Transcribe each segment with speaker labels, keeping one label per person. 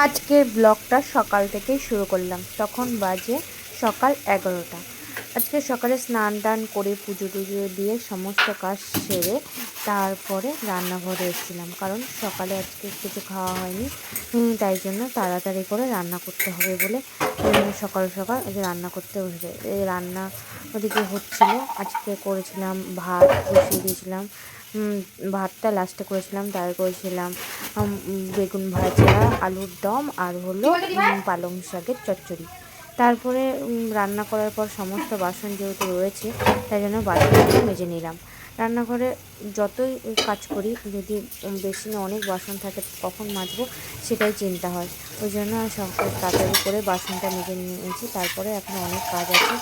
Speaker 1: আজকের ব্লগটা সকাল থেকেই শুরু করলাম। তখন বাজে সকাল 11টা। আজকে সকালে স্নান টান করে পুজো টুজো দিয়ে সমস্ত কাজ সেরে তারপরে রান্নাঘরে এসেছিলাম, কারণ সকালে আজকে কিছু খাওয়া হয়নি। তাই জন্য তাড়াতাড়ি করে রান্না করতে হবে বলে সকাল সকাল আজকে রান্না করতে বসে। এই রান্না ওদিকে হচ্ছিল। আজকে করেছিলাম ভাত, বসিয়ে দিয়েছিলাম। ভাতটা লাস্টে করেছিলাম, তার করেছিলাম বেগুন ভাজা, আলুর দম আর হলো পালং শাকের চচ্চড়ি। তারপরে রান্না করার পর সমস্ত বাসন যেহেতু রয়েছে, তাই জন্য বাসনগুলো মেজে নিলাম। রান্নাঘরে যতই কাজ করি, যদি বেশি না অনেক বাসন থাকে কখন মাজবো সেটাই চিন্তা হয়। ওই জন্য তাড়াতাড়ি করে বাসনটা মেজে নিয়েছি। তারপরে এখন অনেক কাজ আছে।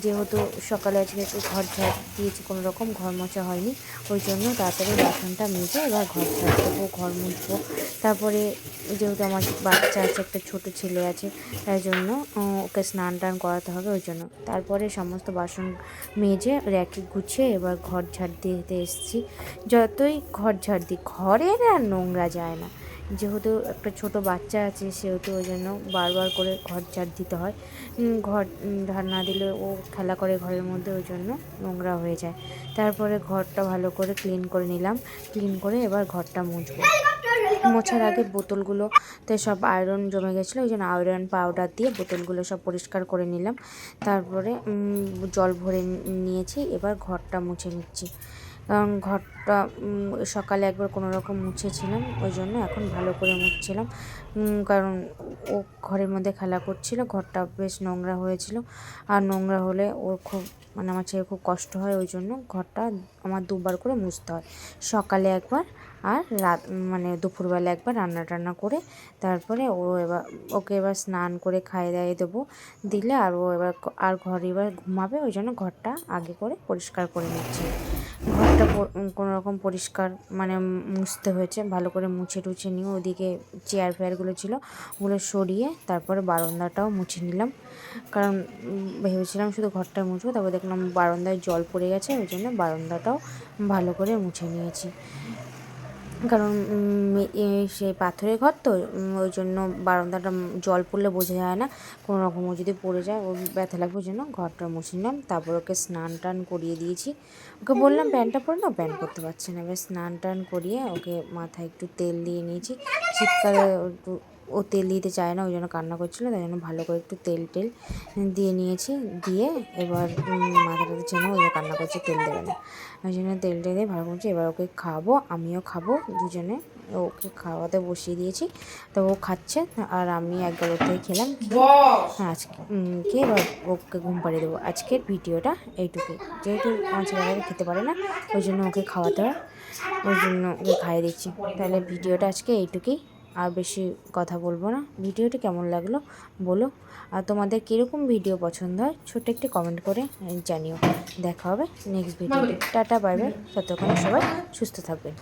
Speaker 1: যেহেতু সকালে আজকে একটু ঘর ঝাড় দিয়েছি, কোনো রকম ঘর মোছা হয়নি, ওই জন্য তাড়াতাড়ি বাসনটা মেজে এবার ঘর ঝাড় দেবো, ঘর মুছবো। তারপরে যেহেতু আমার বাচ্চা আছে, একটা ছোট ছেলে আছে, তাই জন্য ওকে স্নান টান করাতে হবে, ওই জন্য। তারপরে সমস্ত বাসন মেজে র্যাকে গুছিয়ে এবার ঘর ঝাড় দিতে এসেছি। যতই ঘর ঝাড় দিই, ঘরের আর নোংরা যায় না। যেহেতু একটা ছোট বাচ্চা আছে, সেহেতু ওই জন্য বারবার করে ঘর ঝাড় দিতে হয়। ঘর ঝাড় না দিলে ও খেলা করে ঘরের মধ্যে, ওই জন্য নোংরা হয়ে যায়। তারপরে ঘরটা ভালো করে ক্লিন করে নিলাম। ক্লিন করে এবার ঘরটা মুছবো। মোছার আগে বোতলগুলোতে সব আয়রন জমে গেছিলো, ওই জন্য আয়রন পাউডার দিয়ে বোতলগুলো সব পরিষ্কার করে নিলাম। তারপরে জল ভরে নিয়েছি, এবার ঘরটা মুছে নিচ্ছি। কারণ ঘরটা সকালে একবার কোনো রকম মুছেছিলাম, ওই জন্য এখন ভালো করে মুছছিলাম। কারণ ও ঘরের মধ্যে খেলা করছিল, ঘরটা বেশ নোংরা হয়েছিল। আর নোংরা হলে ওর খুব আমার ছেলে খুব কষ্ট হয়, ওই জন্য ঘরটা আমার দুবার করে মুছতে হয়। সকালে একবার আর রাত দুপুরবেলা একবার রান্না টান্না করে তারপরে ওকে এবার স্নান করে খাইয়ে দাইয়ে দেবো, দিলে আর ও এবার আর ঘরে এবার ঘুমাবে, ওই জন্য ঘরটা আগে করে পরিষ্কার করে নিচ্ছি। ঘরটা কোনো রকম পরিষ্কার মুছতে হয়েছে, ভালো করে মুছে টুছে নিয়ে ওদিকে চেয়ার ফেয়ারগুলো ছিল ওগুলো সরিয়ে তারপরে বারান্দাটাও মুছে নিলাম। কারণ ভেবেছিলাম শুধু ঘরটা মুছবো, তারপর দেখলাম বারান্দায় জল পড়ে গেছে, ওই জন্য বারান্দাটাও ভালো করে মুছে নিয়েছি। কারণ সে পাথরের ঘর তো, ওই জন্য বারান্দাটা জল পড়লে বোঝা যায় না, কোনো রকম ও যদি পড়ে যায় ও ব্যথা লাগবে, ওই জন্য ঘরটা মুছে নিলাম। তারপর ওকে স্নান টান করিয়ে দিয়েছি। ওকে বললাম প্যান্টটা পরে নাও, প্যান্ট পরতে পারছে না। এবার স্নান টান করিয়ে ওকে মাথায় একটু তেল দিয়ে নিয়েছি। শীতকালে ও তেল দিতে চায় না, ওই জন্য কান্না করছিলো, তাই জন্য ভালো করে একটু তেল টেল দিয়ে নিয়েছি। দিয়ে এবার মাথাটাতে চেনে, ওই কান্না করছে তেল দেবে না, ওই জন্য তেল টেলে ভালো করছি। এবার ওকে খাওয়াবো, আমিও খাবো, দুজনে ওকে খাওয়াতে বসিয়ে দিয়েছি। তো ও খাচ্ছে আর আমি একবার ওর থেকে খেলাম, আজকে খেয়ে এবার ওকে ঘুম পাড়িয়ে দেবো। আজকের ভিডিওটা এইটুকুই। যেহেতু আমার ছেলেটাকে খেতে পারে না, ওই জন্য ওকে খাওয়াতে হয়, ওই জন্য ওকে খাইয়ে দিচ্ছি। তাহলে ভিডিওটা আজকে এইটুকুই, আর বেশি কথা বলবো না। ভিডিওটি কেমন লাগলো বলো, আর তোমাদের কীরকম ভিডিও পছন্দ হয় ছোট্ট একটি কমেন্ট করে জানিও। দেখা হবে নেক্সট ভিডিওতে। টাটা বাই বাই, ততক্ষণ সবাই সুস্থ থাকবেন।